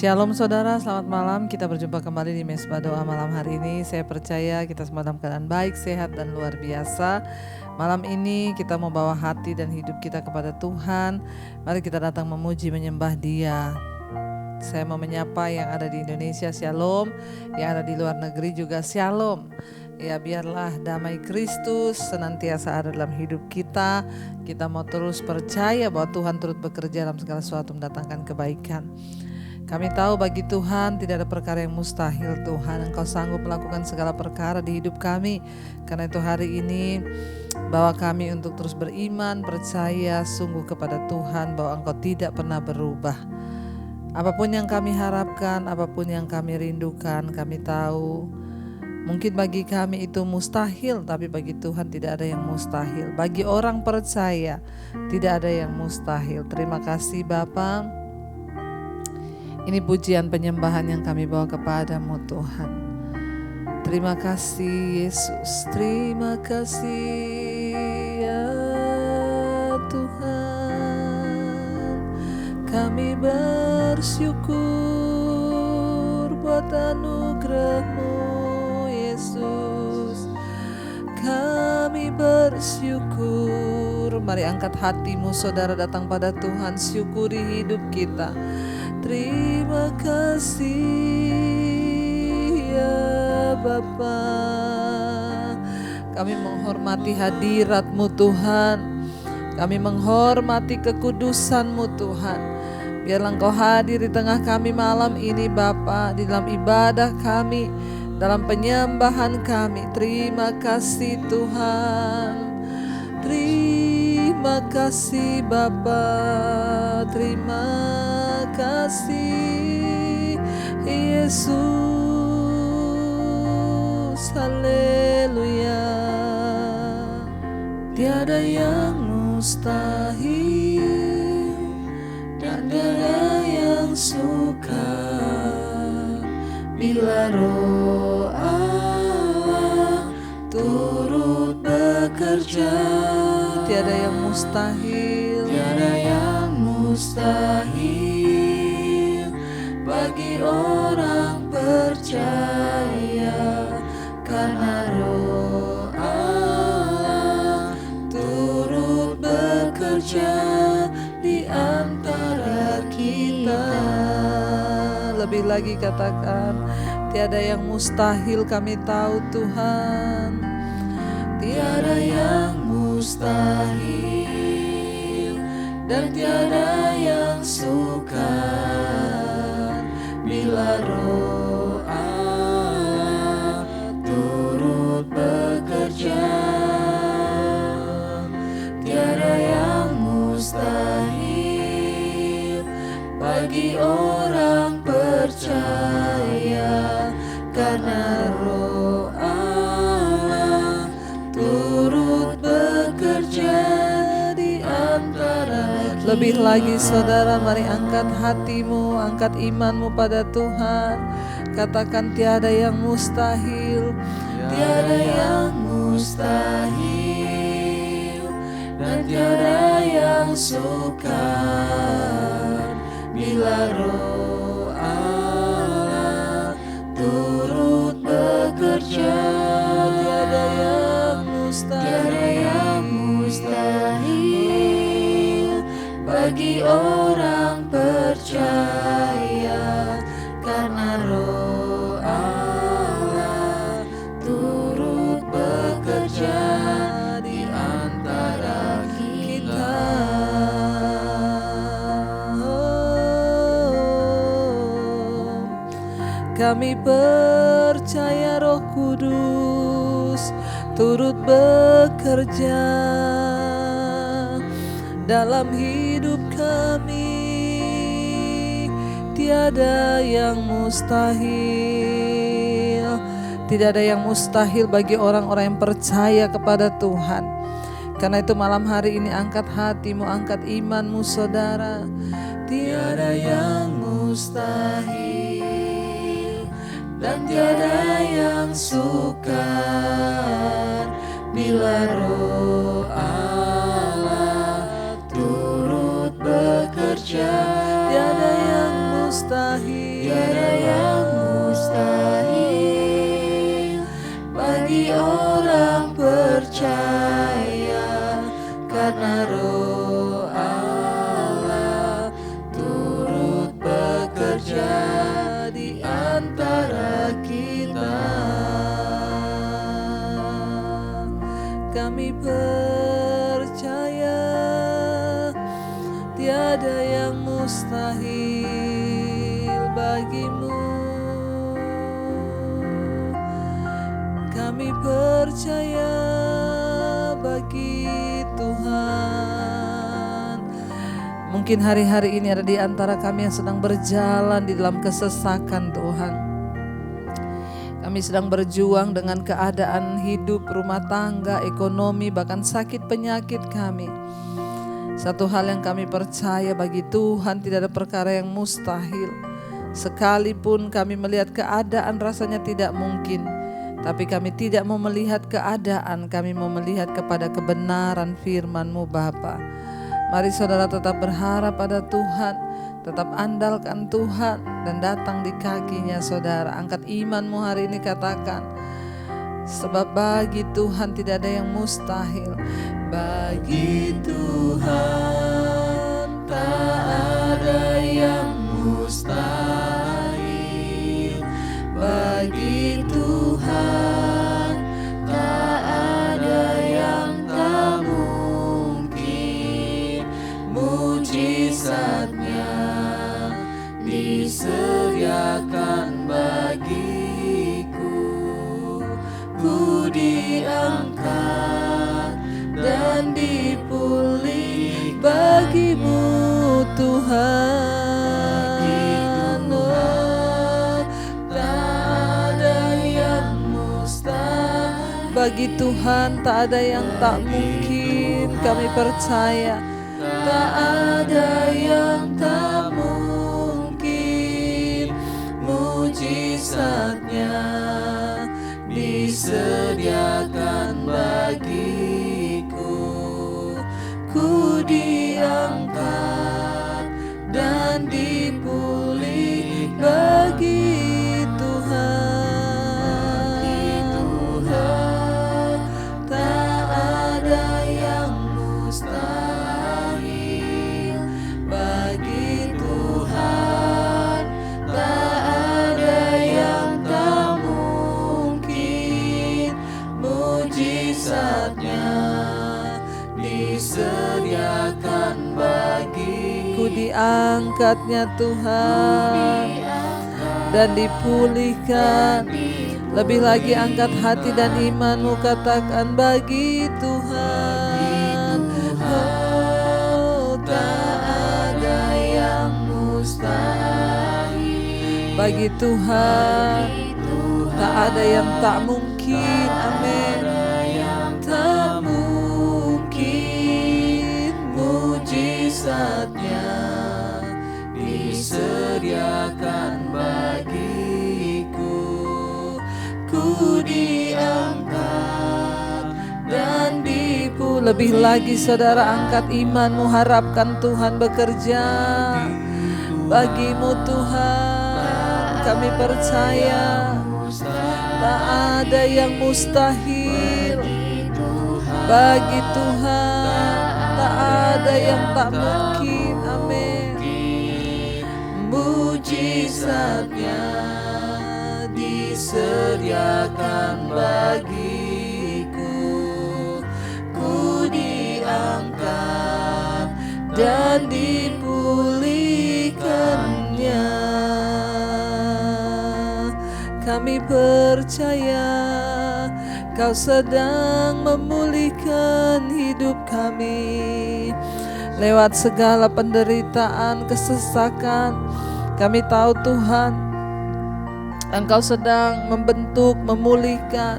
Shalom saudara, selamat malam. Kita berjumpa kembali di Mesbah Doa malam hari ini. Saya percaya kita semua dalam keadaan baik, sehat dan luar biasa. Malam ini kita mau bawa hati dan hidup kita kepada Tuhan. Mari kita datang memuji, menyembah Dia. Saya mau menyapa yang ada di Indonesia, Shalom. Yang ada di luar negeri juga Shalom. Ya, biarlah damai Kristus senantiasa ada dalam hidup kita. Kita mau terus percaya bahwa Tuhan turut bekerja dalam segala sesuatu mendatangkan kebaikan. Kami tahu bagi Tuhan tidak ada perkara yang mustahil. Tuhan, Engkau sanggup melakukan segala perkara di hidup kami. Karena itu hari ini bawa kami untuk terus beriman, percaya sungguh kepada Tuhan bahwa Engkau tidak pernah berubah. Apapun yang kami harapkan, apapun yang kami rindukan, kami tahu mungkin bagi kami itu mustahil, tapi bagi Tuhan tidak ada yang mustahil. Bagi orang percaya tidak ada yang mustahil. Terima kasih Bapa. Ini pujian penyembahan yang kami bawa kepadamu Tuhan. Terima kasih Yesus, terima kasih ya Tuhan. Kami bersyukur buat anugerah-Mu Yesus. Kami bersyukur. Mari angkat hatimu saudara, datang pada Tuhan, syukuri hidup kita. Terima kasih ya Bapa. Kami menghormati hadirat-Mu Tuhan. Kami menghormati kekudusan-Mu Tuhan. Biarlah Engkau hadir di tengah kami malam ini Bapa, di dalam ibadah kami, dalam penyembahan kami. Terima kasih Tuhan. Terima kasih Bapa. Terima kasih Yesus, haleluya. Tiada yang mustahil dan tiada yang sukar bila Roh Allah turut bekerja. Tiada yang mustahil, tiada yang mustahil bagi orang percaya, karena Roh Allah turut bekerja di antara kita. Lebih lagi katakan, tiada yang mustahil. Kami tahu Tuhan, tiada yang mustahil dan tiada yang sukar bila Roh Allah turut bekerja. Tiada yang mustahil bagi orang percaya, karena Roh Allah turut bekerja di antara. Lebih lagi saudara, mari angkat hatimu, angkat imanmu pada Tuhan. Katakan tiada yang mustahil, tiada yang mustahil dan tiada yang sukar bila Roh Allah turut bekerja. Tiada yang mustahil bagi orang percaya, karena Roh Allah turut bekerja di antara kita. Kami percaya Roh Kudus turut bekerja dalam hidup kami. Tiada yang mustahil. Tidak ada yang mustahil bagi orang-orang yang percaya kepada Tuhan. Karena itu malam hari ini angkat hatimu, angkat imanmu saudara. Tiada yang mustahil dan tiada yang sukar bila Roh Allah turut bekerja. Tiada yang mustahil. percaya tiada yang mustahil bagimu. Kami percaya bagi Tuhan. Mungkin hari-hari ini ada di antara kami yang sedang berjalan di dalam kesesakan Tuhan. Kami sedang berjuang dengan keadaan hidup, rumah tangga, ekonomi, bahkan sakit penyakit kami. Satu hal yang kami percaya, bagi Tuhan tidak ada perkara yang mustahil. Sekalipun kami melihat keadaan rasanya tidak mungkin, tapi kami tidak mau melihat keadaan, kami mau melihat kepada kebenaran firman-Mu Bapa. Mari saudara tetap berharap pada Tuhan, tetap andalkan Tuhan dan datang di kakinya saudara. Angkat imanmu hari ini, katakan, sebab bagi Tuhan tidak ada yang mustahil. Bagi Tuhan tak ada yang mustahil. Bagi Tuhan tak ada yang tak mungkin. Mujizatnya disediakan bagiku. Ku diangkat dan dipulih bagimu Tuhan. Oh, tak ada yang mustahil. Bagi Tuhan tak ada yang tak mungkin. Kami percaya tak ada yang tak mungkin. Mujizatnya disediakan bagiku. Ku diangkat dan dipulih bagi Tuhan. Tak ada yang mustahil. Bagi Tuhan tak ada yang tak mungkin. Mujizatnya disediakan bagiku. Diangkatnya Tuhan dan dipulihkan. Lebih lagi angkat hati dan imanmu, katakan, bagi Tuhan. Oh, tak ada yang mustahil. Bagi Tuhan tak ada yang tak mungkin. Amin. Tak mungkin. Mujizatnya disediakan bagiku. Ku diangkat dan dipulih. Lebih lagi saudara, angkat imanmu, harapkan Tuhan bekerja bagimu Tuhan. Kami percaya tak ada yang mustahil. Bagi Tuhan tak ada yang tak mungkin. Amin. Mujizatnya disediakan bagiku. Ku diangkat dan dipulihkannya. Kami percaya Kau sedang memulihkan hidup kami lewat segala penderitaan, kesesakan. Kami tahu Tuhan, Engkau sedang membentuk, memulihkan,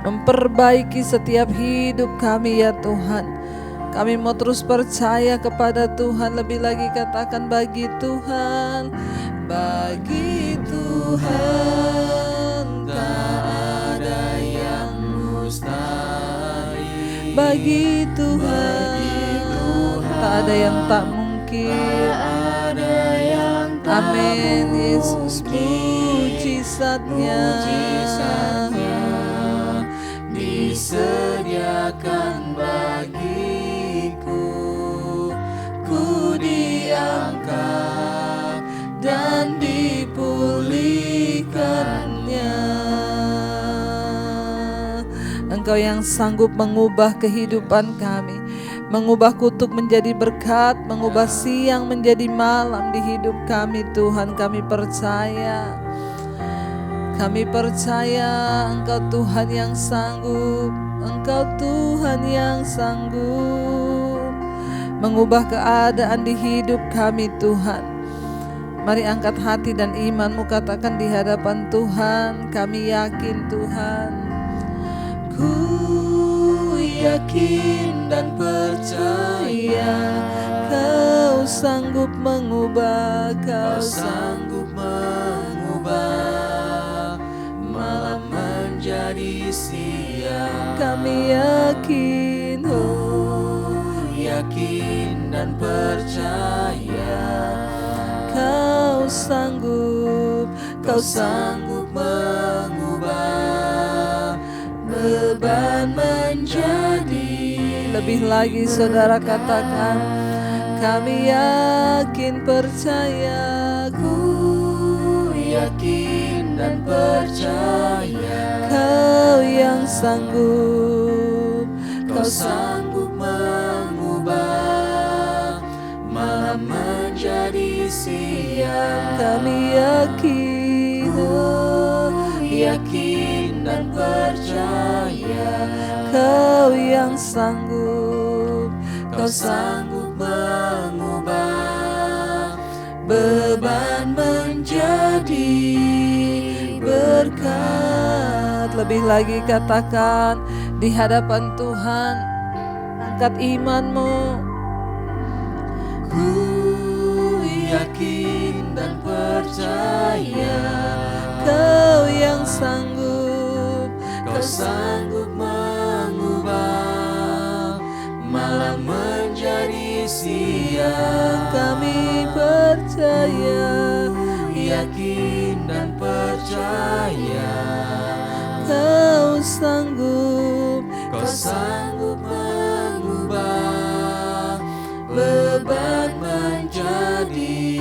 memperbaiki setiap hidup kami ya Tuhan. Kami mau terus percaya kepada Tuhan. Lebih lagi katakan, bagi Tuhan. Bagi Tuhan tak ada yang mustahil. Bagi Tuhan tak ada yang tak mungkin. Amin. Yesus, mujizatnya disediakan bagiku. Ku diangkat dan dipulihkannya. Engkau yang sanggup mengubah kehidupan kami, mengubah kutuk menjadi berkat, mengubah siang menjadi malam di hidup kami. Tuhan, kami percaya, kami percaya Engkau Tuhan yang sanggup, Engkau Tuhan yang sanggup mengubah keadaan di hidup kami. Tuhan, mari angkat hati dan imanmu, katakan di hadapan Tuhan, kami yakin Tuhan. Ku yakin dan percaya Kau sanggup mengubah, Kau sanggup mengubah malam menjadi siang. Kami yakin, yakin dan percaya Kau sanggup, Kau sanggup mengubah beban menjadi. Lebih lagi saudara katakan, kami yakin percaya, ku yakin dan percaya Kau yang sanggup, Kau sanggup mengubah malam menjadi siang. Kami yakin, yakin dan percaya Kau yang sanggup, Kau sanggup mengubah beban menjadi berkat. Lebih lagi katakan di hadapan Tuhan, angkat imanmu. Ku yakin dan percaya Kau yang sanggup, Kau sanggup mengubah malam menjadi siang. Kami percaya, yakin dan percaya Kau sanggup, Kau sanggup mengubah beban menjadi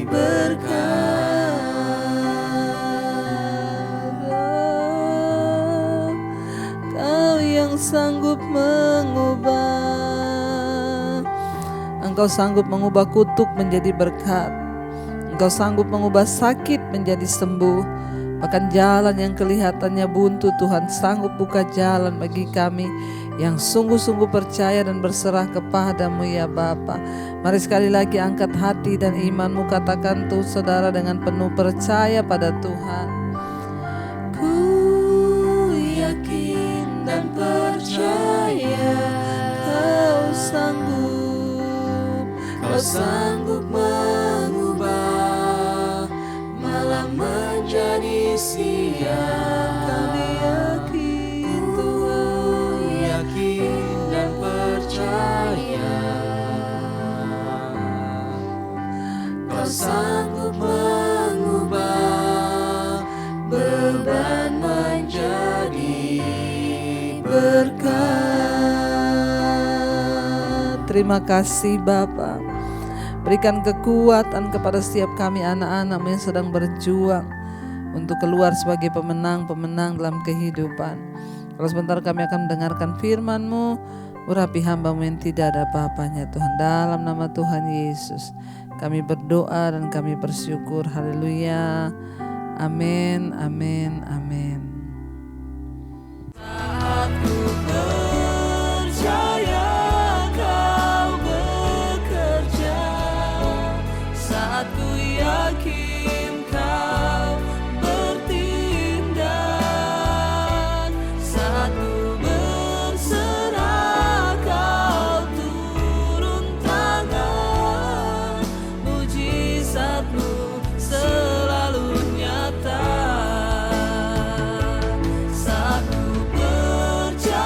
berkat. Kau yang sanggup mengubah. Engkau sanggup mengubah kutuk menjadi berkat. Engkau sanggup mengubah sakit menjadi sembuh. Bahkan jalan yang kelihatannya buntu, Tuhan sanggup buka jalan bagi kami yang sungguh-sungguh percaya dan berserah kepada-Mu ya Bapa. Mari sekali lagi angkat hati dan imanmu, katakan tuh saudara dengan penuh percaya pada Tuhan. Ku yakin dan percaya Kau sanggup, Kau sanggup mengubah malam menjadi siang. Kami yakin Tuhan, yakin dan percaya Kau sanggup mengubah beban menjadi berkat. Terima kasih Bapa. Berikan kekuatan kepada setiap kami anak-anak-Mu yang sedang berjuang untuk keluar sebagai pemenang-pemenang dalam kehidupan. Kalau sebentar kami akan mendengarkan firman-Mu, urapi hamba-Mu yang tidak ada apa-apanya Tuhan. Dalam nama Tuhan Yesus kami berdoa dan kami bersyukur. Haleluya. Amin, amin, amin. Saat ku percaya Kau bekerja, saat ku yakin Kau bertindak, saat ku berserah Kau turun tangan, mujizat-Mu selalu nyata. Saat ku percaya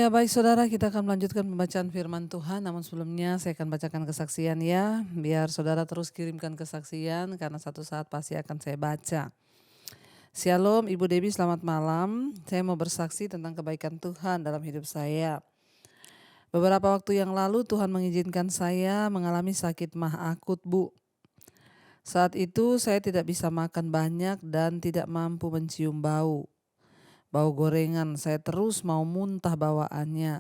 Ya baik saudara, kita akan melanjutkan pembacaan firman Tuhan. Namun sebelumnya saya akan bacakan kesaksian ya. Biar saudara terus kirimkan kesaksian karena satu saat pasti akan saya baca. Shalom Ibu Debbie, selamat malam. Saya mau bersaksi tentang kebaikan Tuhan dalam hidup saya. Beberapa waktu yang lalu Tuhan mengizinkan saya mengalami sakit mah akut, Bu. Saat itu saya tidak bisa makan banyak dan tidak mampu mencium bau gorengan, saya terus mau muntah bawaannya.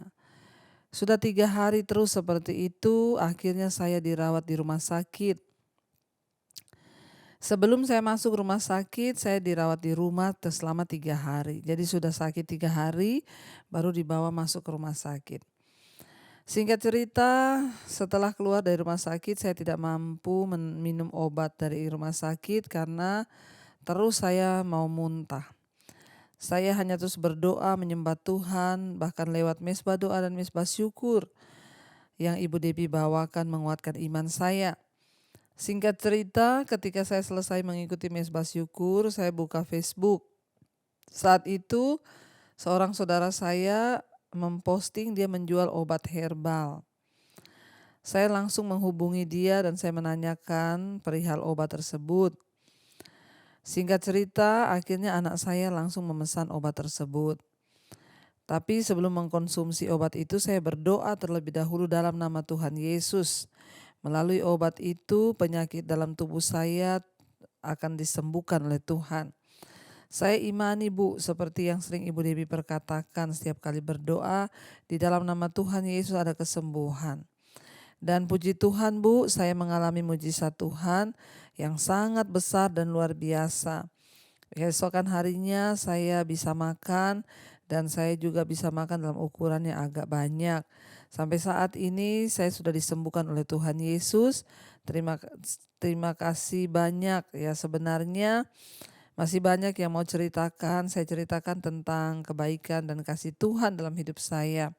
Sudah 3 hari terus seperti itu, akhirnya saya dirawat di rumah sakit. Sebelum saya masuk rumah sakit, saya dirawat di rumah selama 3 hari. Jadi sudah sakit 3 hari, baru dibawa masuk ke rumah sakit. Singkat cerita, setelah keluar dari rumah sakit, saya tidak mampu minum obat dari rumah sakit karena terus saya mau muntah. Saya hanya terus berdoa menyembah Tuhan, bahkan lewat mesbah doa dan mesbah syukur yang Ibu Debbie bawakan menguatkan iman saya. Singkat cerita, ketika saya selesai mengikuti mesbah syukur, saya buka Facebook. Saat itu, seorang saudara saya memposting dia menjual obat herbal. Saya langsung menghubungi dia dan saya menanyakan perihal obat tersebut. Singkat cerita, akhirnya anak saya langsung memesan obat tersebut. Tapi sebelum mengkonsumsi obat itu, saya berdoa terlebih dahulu dalam nama Tuhan Yesus. Melalui obat itu, penyakit dalam tubuh saya akan disembuhkan oleh Tuhan. Saya imani, Bu, seperti yang sering Ibu Debbie perkatakan setiap kali berdoa, di dalam nama Tuhan Yesus ada kesembuhan. Dan puji Tuhan, Bu, saya mengalami mujizat Tuhan yang sangat besar dan luar biasa. Keesokan harinya saya bisa makan dan saya juga bisa makan dalam ukuran yang agak banyak. Sampai saat ini saya sudah disembuhkan oleh Tuhan Yesus. Terima kasih banyak ya, sebenarnya masih banyak yang mau ceritakan. Saya ceritakan tentang kebaikan dan kasih Tuhan dalam hidup saya.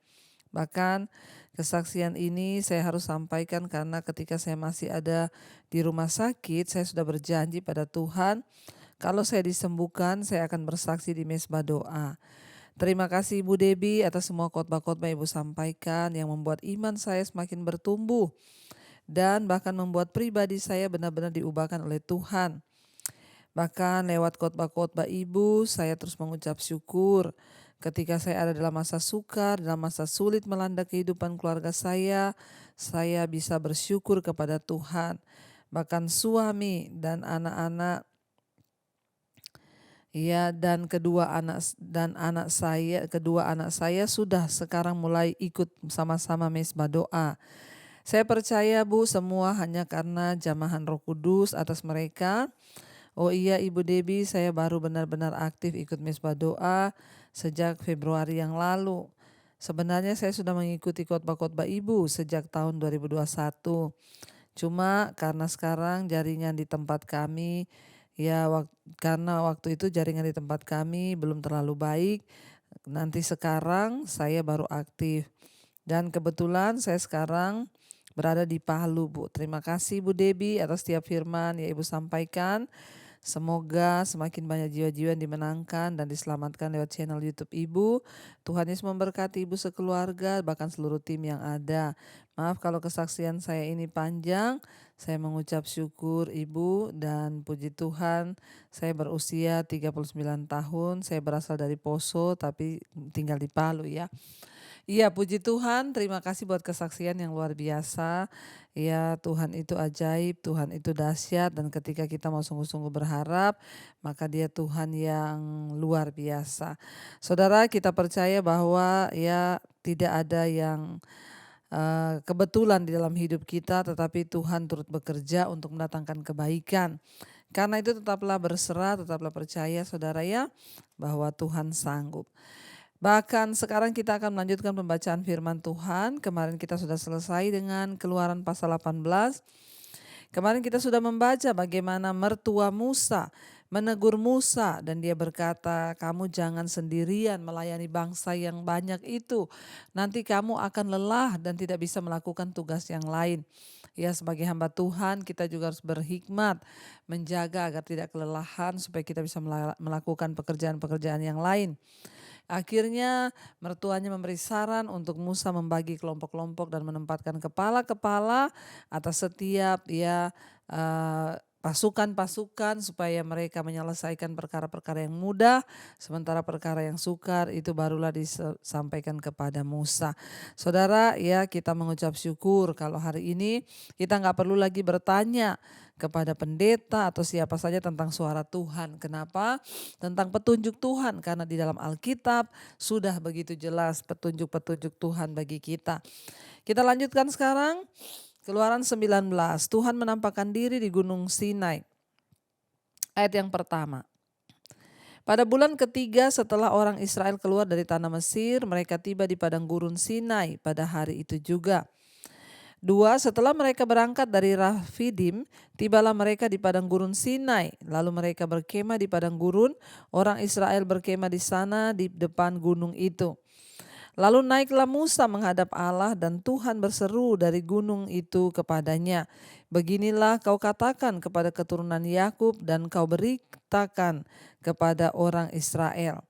Bahkan kesaksian ini saya harus sampaikan karena ketika saya masih ada di rumah sakit, saya sudah berjanji pada Tuhan, kalau saya disembuhkan saya akan bersaksi di mesbah doa. Terima kasih Ibu Debbie atas semua khotbah-khotbah Ibu sampaikan yang membuat iman saya semakin bertumbuh dan bahkan membuat pribadi saya benar-benar diubahkan oleh Tuhan. Bahkan lewat khotbah-khotbah Ibu, saya terus mengucap syukur. Ketika saya ada dalam masa sukar, dalam masa sulit melanda kehidupan keluarga saya bisa bersyukur kepada Tuhan. Bahkan suami dan anak-anak dan kedua anak saya sudah sekarang mulai ikut sama-sama mesbah doa. Saya percaya, Bu, semua hanya karena jamahan Roh Kudus atas mereka. Oh iya Ibu Debbie, saya baru benar-benar aktif ikut mesbah doa sejak Februari yang lalu. Sebenarnya saya sudah mengikuti khotbah-khotbah Ibu sejak tahun 2021. Cuma karena sekarang jaringan di tempat kami, karena waktu itu jaringan di tempat kami belum terlalu baik, nanti sekarang saya baru aktif. Dan kebetulan saya sekarang berada di Palu, Bu. Terima kasih Bu Debbie atas setiap firman yang Ibu sampaikan. Semoga semakin banyak jiwa-jiwa yang dimenangkan dan diselamatkan lewat channel YouTube Ibu. Tuhan Yesus memberkati Ibu sekeluarga, bahkan seluruh tim yang ada. Maaf kalau kesaksian saya ini panjang. Saya mengucap syukur Ibu dan puji Tuhan. Saya berusia 39 tahun. Saya berasal dari Poso tapi tinggal di Palu ya. Iya, puji Tuhan, terima kasih buat kesaksian yang luar biasa. Ya, Tuhan itu ajaib, Tuhan itu dahsyat, dan ketika kita mau sungguh-sungguh berharap, maka Dia Tuhan yang luar biasa. Saudara, kita percaya bahwa ya tidak ada yang kebetulan di dalam hidup kita, tetapi Tuhan turut bekerja untuk mendatangkan kebaikan. Karena itu tetaplah berserah, tetaplah percaya saudara ya, bahwa Tuhan sanggup. Bahkan sekarang kita akan melanjutkan pembacaan firman Tuhan. Kemarin kita sudah selesai dengan Keluaran pasal 18. Kemarin kita sudah membaca bagaimana mertua Musa menegur Musa dan dia berkata, kamu jangan sendirian melayani bangsa yang banyak itu. Nanti kamu akan lelah dan tidak bisa melakukan tugas yang lain. Ya, sebagai hamba Tuhan kita juga harus berhikmat menjaga agar tidak kelelahan supaya kita bisa melakukan pekerjaan-pekerjaan yang lain. Akhirnya mertuanya memberi saran untuk Musa membagi kelompok-kelompok dan menempatkan kepala-kepala atas setiap pasukan-pasukan supaya mereka menyelesaikan perkara-perkara yang mudah, sementara perkara yang sukar itu barulah disampaikan kepada Musa. Saudara, ya kita mengucap syukur kalau hari ini kita nggak perlu lagi bertanya kepada pendeta atau siapa saja tentang suara Tuhan. Kenapa? Tentang petunjuk Tuhan, karena di dalam Alkitab sudah begitu jelas petunjuk-petunjuk Tuhan bagi kita. Kita lanjutkan sekarang. Keluaran 19, Tuhan menampakkan diri di Gunung Sinai. Ayat yang pertama. Pada bulan ketiga setelah orang Israel keluar dari tanah Mesir, mereka tiba di padang gurun Sinai pada hari itu juga. 2. Setelah mereka berangkat dari Rafidim, tibalah mereka di padang gurun Sinai. Lalu mereka berkemah di padang gurun, orang Israel berkemah di sana di depan gunung itu. Lalu naiklah Musa menghadap Allah dan Tuhan berseru dari gunung itu kepadanya. Beginilah kau katakan kepada keturunan Yakub dan kau beritakan kepada orang Israel.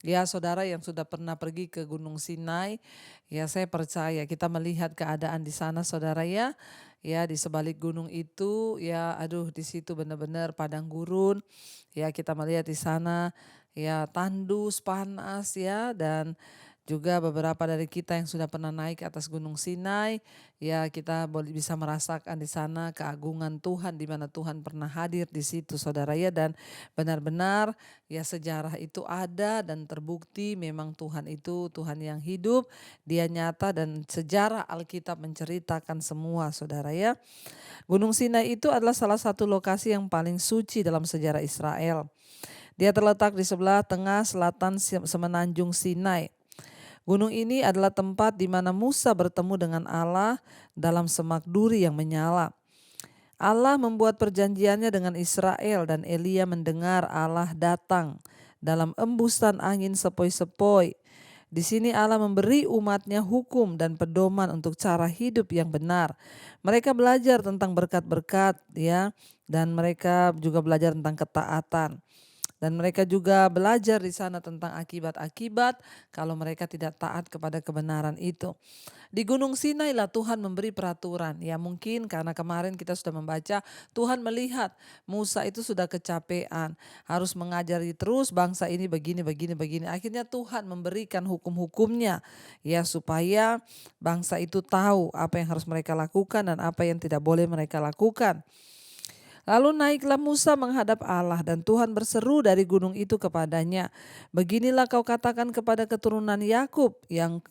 Ya saudara yang sudah pernah pergi ke Gunung Sinai, ya saya percaya kita melihat keadaan di sana saudara ya. Ya di sebalik gunung itu ya di situ benar-benar padang gurun. Ya kita melihat di sana ya tandus panas ya, dan juga beberapa dari kita yang sudah pernah naik ke atas Gunung Sinai, ya kita boleh bisa merasakan di sana keagungan Tuhan, di mana Tuhan pernah hadir di situ saudara ya, dan benar-benar ya sejarah itu ada dan terbukti memang Tuhan itu Tuhan yang hidup, Dia nyata dan sejarah Alkitab menceritakan semua saudara ya. Gunung Sinai itu adalah salah satu lokasi yang paling suci dalam sejarah Israel. Dia terletak di sebelah tengah selatan semenanjung Sinai. Gunung ini adalah tempat di mana Musa bertemu dengan Allah dalam semak duri yang menyala. Allah membuat perjanjiannya dengan Israel dan Elia mendengar Allah datang dalam embusan angin sepoi-sepoi. Di sini Allah memberi umatnya hukum dan pedoman untuk cara hidup yang benar. Mereka belajar tentang berkat-berkat ya, dan mereka juga belajar tentang ketaatan. Dan mereka juga belajar di sana tentang akibat-akibat kalau mereka tidak taat kepada kebenaran itu. Di Gunung Sinai lah Tuhan memberi peraturan. Ya mungkin karena kemarin kita sudah membaca, Tuhan melihat Musa itu sudah kecapean, harus mengajari terus bangsa ini begini. Akhirnya Tuhan memberikan hukum-hukumnya ya supaya bangsa itu tahu apa yang harus mereka lakukan dan apa yang tidak boleh mereka lakukan. Lalu naiklah Musa menghadap Allah dan Tuhan berseru dari gunung itu kepadanya. Beginilah kau katakan kepada keturunan Yakub dan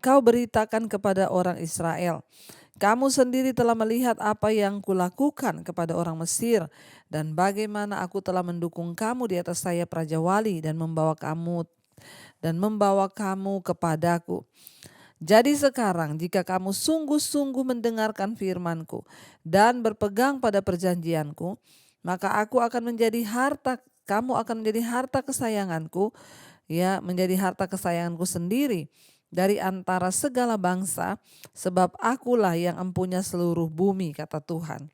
kau beritakan kepada orang Israel. Kamu sendiri telah melihat apa yang kulakukan kepada orang Mesir dan bagaimana aku telah mendukung kamu di atas sayap Raja Wali dan membawa kamu kepadaku. Jadi sekarang jika kamu sungguh-sungguh mendengarkan firman-Ku dan berpegang pada perjanjian-Ku, maka kamu akan menjadi harta kesayangan-Ku, ya, menjadi harta kesayangan-Ku sendiri dari antara segala bangsa, sebab Akulah yang empunya seluruh bumi, kata Tuhan.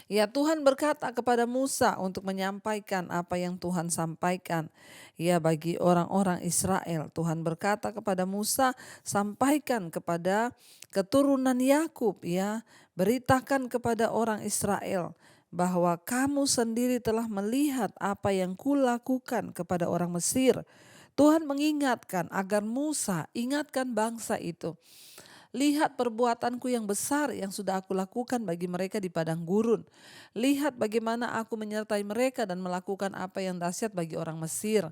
Ya Tuhan berkata kepada Musa untuk menyampaikan apa yang Tuhan sampaikan. Ya bagi orang-orang Israel, Tuhan berkata kepada Musa, sampaikan kepada keturunan Yakub ya, beritakan kepada orang Israel bahwa kamu sendiri telah melihat apa yang kulakukan kepada orang Mesir. Tuhan mengingatkan agar Musa ingatkan bangsa itu. Lihat perbuatanku yang besar yang sudah aku lakukan bagi mereka di padang gurun. Lihat bagaimana aku menyertai mereka dan melakukan apa yang dahsyat bagi orang Mesir.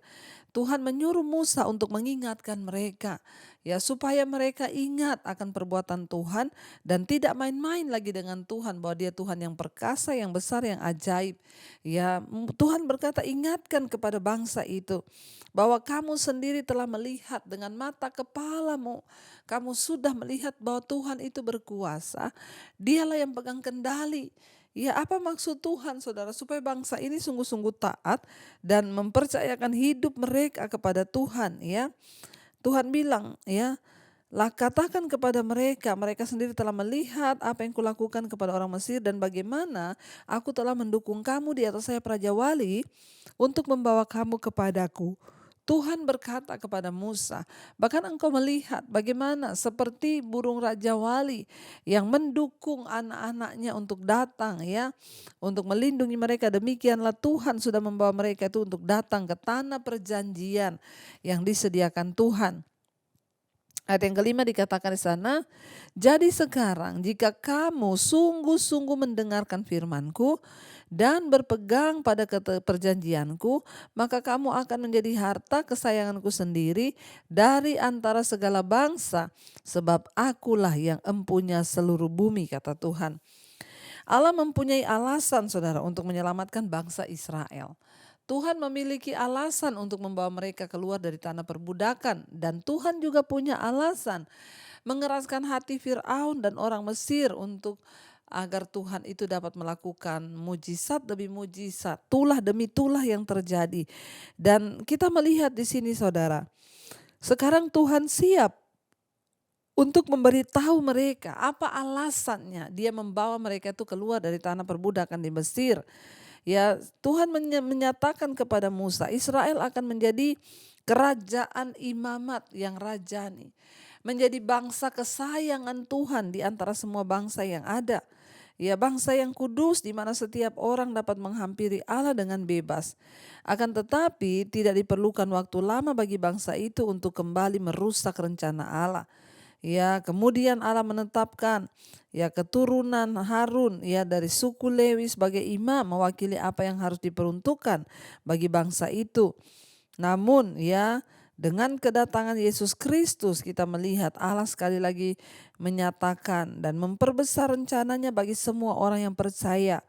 Tuhan menyuruh Musa untuk mengingatkan mereka ya supaya mereka ingat akan perbuatan Tuhan dan tidak main-main lagi dengan Tuhan, bahwa Dia Tuhan yang perkasa, yang besar, yang ajaib. Ya, Tuhan berkata ingatkan kepada bangsa itu bahwa kamu sendiri telah melihat dengan mata kepalamu. Kamu sudah melihat bahwa Tuhan itu berkuasa. Dialah yang pegang kendali. Ya, apa maksud Tuhan saudara? Supaya bangsa ini sungguh-sungguh taat dan mempercayakan hidup mereka kepada Tuhan ya. Tuhan bilang ya, lah katakan kepada mereka, mereka sendiri telah melihat apa yang kulakukan kepada orang Mesir dan bagaimana aku telah mendukung kamu di atas sayap Raja Wali untuk membawa kamu kepadaku. Tuhan berkata kepada Musa, bahkan engkau melihat bagaimana seperti burung Raja Wali yang mendukung anak-anaknya untuk datang ya, untuk melindungi mereka. Demikianlah Tuhan sudah membawa mereka itu untuk datang ke tanah perjanjian yang disediakan Tuhan. Ayat yang kelima dikatakan di sana, jadi sekarang jika kamu sungguh-sungguh mendengarkan firman-Ku dan berpegang pada perjanjian-Ku, maka kamu akan menjadi harta kesayangan-Ku sendiri dari antara segala bangsa, sebab Akulah yang empunya seluruh bumi, kata Tuhan. Allah mempunyai alasan saudara untuk menyelamatkan bangsa Israel. Tuhan memiliki alasan untuk membawa mereka keluar dari tanah perbudakan, dan Tuhan juga punya alasan mengeraskan hati Firaun dan orang Mesir untuk agar Tuhan itu dapat melakukan mujizat demi mujizat, tulah demi tulah yang terjadi. Dan kita melihat di sini saudara, sekarang Tuhan siap untuk memberitahu mereka apa alasannya dia membawa mereka itu keluar dari tanah perbudakan di Mesir. Ya, Tuhan menyatakan kepada Musa, Israel akan menjadi kerajaan imamat yang rajani, menjadi bangsa kesayangan Tuhan di antara semua bangsa yang ada. Ya, bangsa yang kudus di mana setiap orang dapat menghampiri Allah dengan bebas. Akan tetapi tidak diperlukan waktu lama bagi bangsa itu untuk kembali merusak rencana Allah. Ya, kemudian Allah menetapkan ya keturunan Harun ya dari suku Lewi sebagai imam mewakili apa yang harus diperuntukkan bagi bangsa itu. Namun ya dengan kedatangan Yesus Kristus kita melihat Allah sekali lagi menyatakan dan memperbesar rencananya bagi semua orang yang percaya.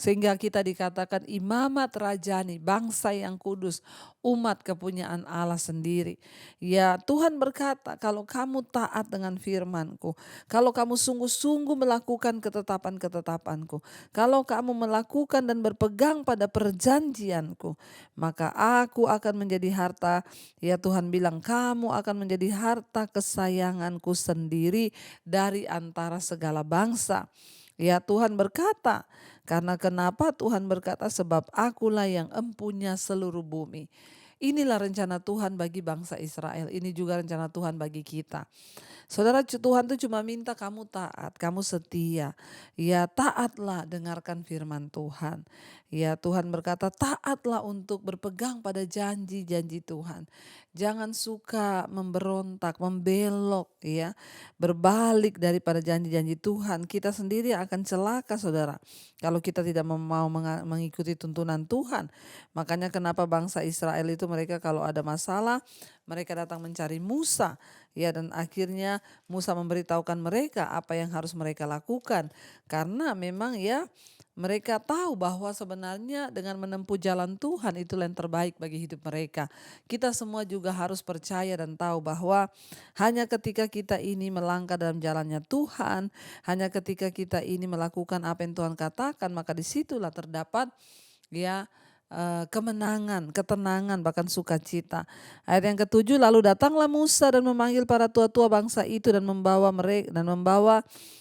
Sehingga kita dikatakan imamat rajani, bangsa yang kudus, umat kepunyaan Allah sendiri. Ya, Tuhan berkata, kalau kamu taat dengan firman-Ku, kalau kamu sungguh-sungguh melakukan ketetapan-ketetapan-Ku, kalau kamu melakukan dan berpegang pada perjanjian-Ku, maka aku akan menjadi harta. Ya, Tuhan bilang kamu akan menjadi harta kesayangan-Ku sendiri dari antara segala bangsa. Ya, Tuhan berkata, karena kenapa Tuhan berkata, sebab Akulah yang empunya seluruh bumi. Inilah rencana Tuhan bagi bangsa Israel, ini juga rencana Tuhan bagi kita. Saudara, Tuhan itu cuma minta kamu taat, kamu setia. Ya, taatlah dengarkan firman Tuhan. Ya, Tuhan berkata taatlah untuk berpegang pada janji-janji Tuhan. Jangan suka memberontak, membelok ya, berbalik daripada janji-janji Tuhan. Kita sendiri akan celaka saudara kalau kita tidak mau mengikuti tuntunan Tuhan. Makanya kenapa bangsa Israel itu mereka kalau ada masalah mereka datang mencari Musa. Ya, dan akhirnya Musa memberitahukan mereka apa yang harus mereka lakukan. Karena memang ya mereka tahu bahwa sebenarnya dengan menempuh jalan Tuhan itulah yang terbaik bagi hidup mereka. Kita semua juga harus percaya dan tahu bahwa hanya ketika kita ini melangkah dalam jalannya Tuhan, hanya ketika kita ini melakukan apa yang Tuhan katakan, maka disitulah terdapat ya kemenangan, ketenangan, bahkan sukacita. Ayat yang ketujuh, lalu datanglah Musa dan memanggil para tua-tua bangsa itu dan membawa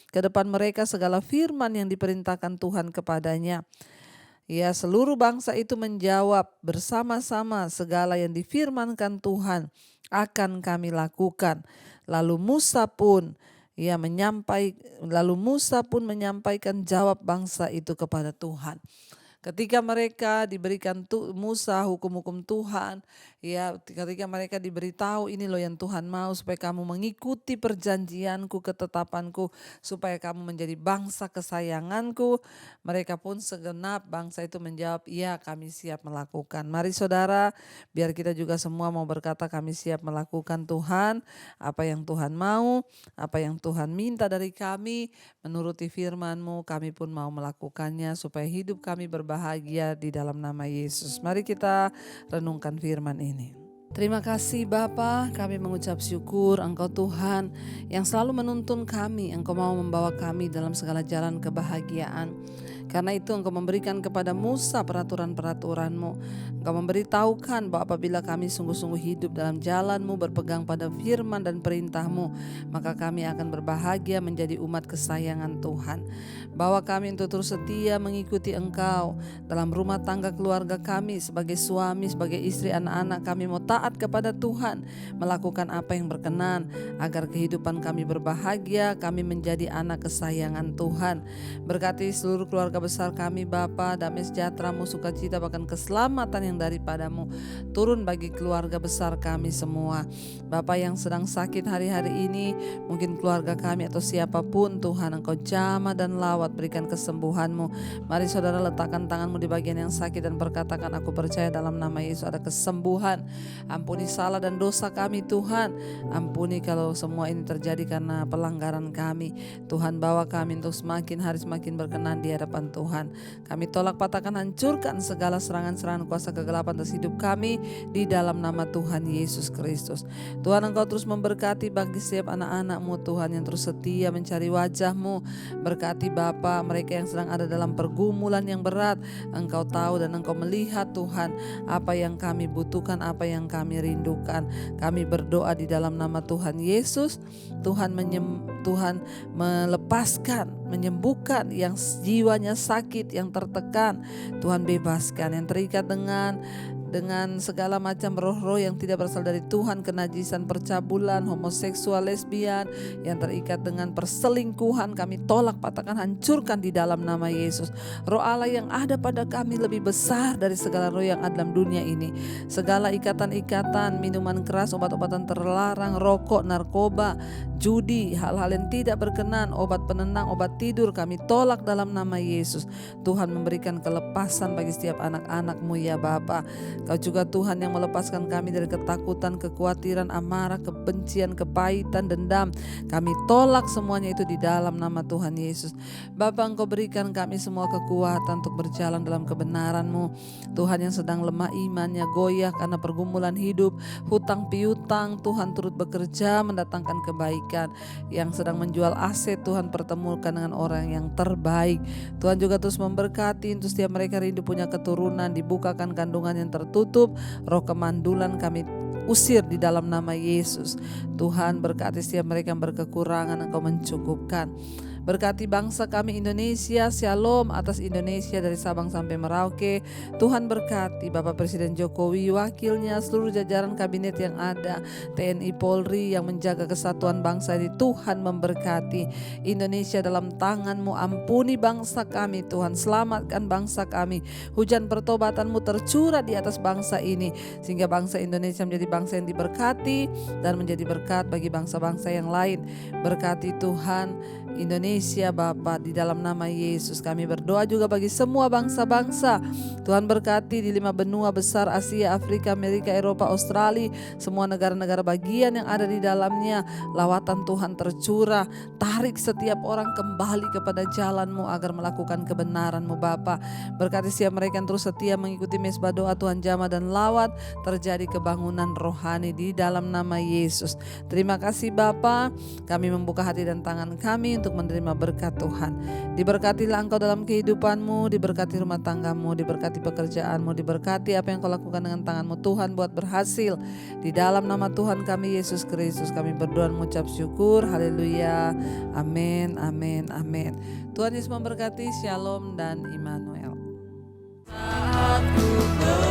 ke depan mereka segala firman yang diperintahkan Tuhan kepadanya. Ya, seluruh bangsa itu menjawab bersama-sama, segala yang difirmankan Tuhan akan kami lakukan. Lalu Musa pun menyampaikan jawab bangsa itu kepada Tuhan. Ketika mereka diberikan Musa hukum-hukum Tuhan, ya ketika mereka diberitahu ini loh yang Tuhan mau supaya kamu mengikuti perjanjianku, ketetapanku, supaya kamu menjadi bangsa kesayanganku, mereka pun segenap bangsa itu menjawab, iya kami siap melakukan. Mari saudara, biar kita juga semua mau berkata kami siap melakukan Tuhan, apa yang Tuhan mau, apa yang Tuhan minta dari kami, menuruti firman-Mu, kami pun mau melakukannya supaya hidup kami berbahagia di dalam nama Yesus. Mari kita renungkan firman ini. Terima kasih Bapa, kami mengucap syukur Engkau Tuhan yang selalu menuntun kami, Engkau mau membawa kami dalam segala jalan kebahagiaan. Karena itu Engkau memberikan kepada Musa peraturan-peraturan-Mu. Engkau memberitahukan bahwa apabila kami sungguh-sungguh hidup dalam jalan-Mu, berpegang pada firman dan perintah-Mu, maka kami akan berbahagia menjadi umat kesayangan Tuhan. Bawa kami untuk terus setia mengikuti Engkau dalam rumah tangga keluarga kami, sebagai suami, sebagai istri, anak-anak kami mau taat kepada Tuhan, melakukan apa yang berkenan, agar kehidupan kami berbahagia, kami menjadi anak kesayangan Tuhan. Berkati seluruh keluarga besar kami Bapa, damai sejahtera-Mu, sukacita bahkan keselamatan yang daripadamu turun bagi keluarga besar kami semua. Bapa yang sedang sakit hari-hari ini, mungkin keluarga kami atau siapapun, Tuhan Engkau jamah dan lawat, berikan kesembuhan-Mu. Mari saudara letakkan tangan-Mu di bagian yang sakit dan berkatakan, aku percaya dalam nama Yesus ada kesembuhan. Ampuni salah dan dosa kami Tuhan, ampuni kalau semua ini terjadi karena pelanggaran kami. Tuhan bawa kami untuk semakin hari semakin berkenan di hadapan Tuhan. Kami tolak, patahkan, hancurkan segala serangan-serangan kuasa kegelapan atas hidup kami di dalam nama Tuhan Yesus Kristus. Tuhan Engkau terus memberkati bagi setiap anak-anak-Mu Tuhan yang terus setia mencari wajah-Mu. Berkati Bapa mereka yang sedang ada dalam pergumulan yang berat. Engkau tahu dan Engkau melihat Tuhan apa yang kami butuhkan, apa yang kami rindukan. Kami berdoa di dalam nama Tuhan Yesus. Tuhan melepaskan, menyembuhkan yang jiwanya sakit, yang tertekan. Tuhan bebaskan yang terikat dengan segala macam roh-roh yang tidak berasal dari Tuhan, kenajisan, percabulan, homoseksual, lesbian, yang terikat dengan perselingkuhan, kami tolak, patahkan, hancurkan di dalam nama Yesus. Roh Allah yang ada pada kami lebih besar dari segala roh yang ada dalam dunia ini. Segala ikatan-ikatan, minuman keras, obat-obatan terlarang, rokok, narkoba, judi, hal-hal yang tidak berkenan, obat penenang, obat tidur, kami tolak dalam nama Yesus. Tuhan memberikan kelepasan bagi setiap anak-anak-Mu ya Bapa. Kau juga Tuhan yang melepaskan kami dari ketakutan, kekhawatiran, amarah, kebencian, kepahitan, dendam. Kami tolak semuanya itu di dalam nama Tuhan Yesus. Bapa, Engkau berikan kami semua kekuatan untuk berjalan dalam kebenaran-Mu. Tuhan yang sedang lemah imannya, goyah karena pergumulan hidup, hutang piutang, Tuhan turut bekerja mendatangkan kebaikan. Yang sedang menjual aset, Tuhan pertemukan dengan orang yang terbaik. Tuhan juga terus memberkati untuk setiap mereka rindu punya keturunan, dibukakan kandungan yang tertutup, roh kemandulan kami usir di dalam nama Yesus. Tuhan berkati setiap mereka yang berkekurangan, Engkau mencukupkan. Berkati bangsa kami Indonesia, shalom atas Indonesia dari Sabang sampai Merauke. Tuhan berkati Bapak Presiden Jokowi, wakilnya, seluruh jajaran kabinet yang ada, TNI Polri yang menjaga kesatuan bangsa ini. Tuhan memberkati Indonesia dalam tangan-Mu. Ampuni bangsa kami Tuhan, selamatkan bangsa kami. Hujan pertobatan-Mu tercurah di atas bangsa ini, sehingga bangsa Indonesia menjadi bangsa yang diberkati dan menjadi berkat bagi bangsa-bangsa yang lain. Berkati Tuhan Indonesia Bapa, di dalam nama Yesus kami berdoa juga bagi semua bangsa-bangsa. Tuhan berkati di 5 benua besar, Asia, Afrika, Amerika, Eropa, Australia, semua negara-negara bagian yang ada di dalamnya. Lawatan Tuhan tercurah, tarik setiap orang kembali kepada jalan-Mu agar melakukan kebenaran-Mu Bapa. Berkati setiap mereka yang terus setia mengikuti mesbah doa, Tuhan jamah dan lawat, terjadi kebangunan rohani di dalam nama Yesus. Terima kasih Bapa, kami membuka hati dan tangan kami untuk menerima berkat Tuhan. Diberkatilah Engkau dalam kehidupan-Mu, diberkati rumah tangga-Mu, diberkati pekerjaan-Mu, diberkati apa yang Kau lakukan dengan tangan-Mu Tuhan, buat berhasil. Di dalam nama Tuhan kami Yesus Kristus kami berdoa dan mengucap syukur. Haleluya. Amin, amin, amin. Tuhan Yesus memberkati. Shalom dan Immanuel. Saat ku